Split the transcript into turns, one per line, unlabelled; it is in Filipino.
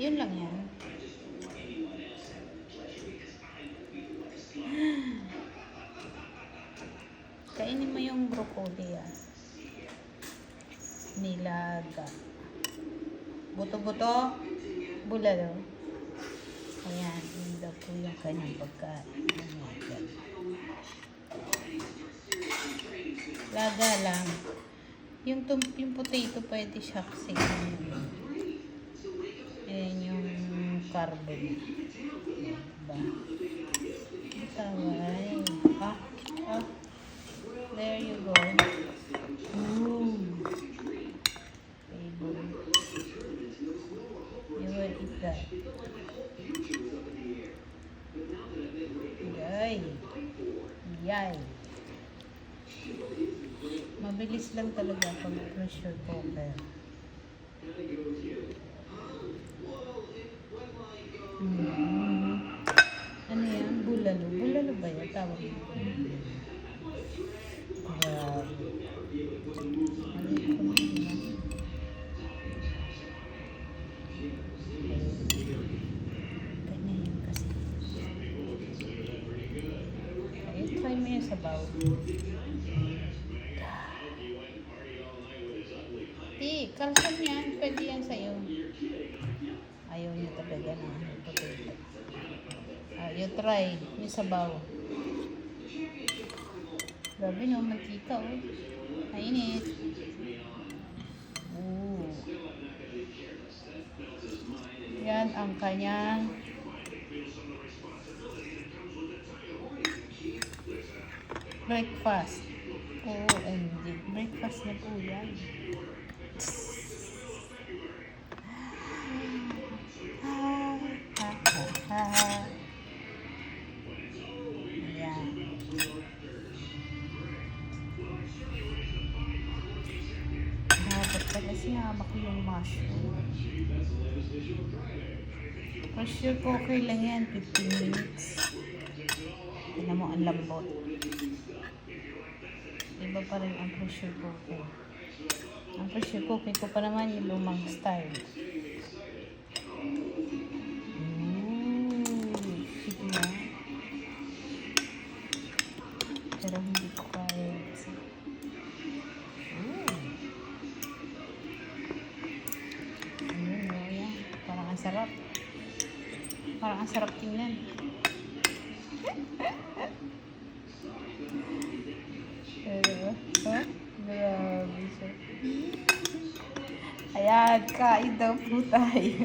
Yun lang yan. Kainin mo yung broccoli nilaga. Buto-buto, bulalo. Ayan, yun daw po yung kanyang pagkain. Ayan. Laga lang. Yung potato pwede siya kasi. Ayan yung carbon. Diba? Taway. There you go. Ooh. Baby. You will eat that. Yay. Yay. Mabilis lang talaga pag pressure cooker. Ano yan? Bulalo. Bulalo ba yan? Tawag mo. Grabe. Ganyan yun kasi. Ay, try mo yung sabaw. Kalsam yan. Pwede yan sa'yo. Ayaw niya talaga na potato. You try. Yung sabaw. Grabe no, mantika oh. Mainit. Ooh. Yan ang kanyang breakfast. OMG. Breakfast na po yan. Dapat pala sinama ko yung mushroom. Pressure cooker lang yan, 15 minutes. Tignan mo ang lambot. Iba pa rin ang pressure cooker. Ang pressure cooker ko pa naman yung lumang style. Sige na. Pero hindi ko kaya. Parang ang sarap. Parang ang sarap tingnan. Grabe siya. Ayan, kain daw po tayo.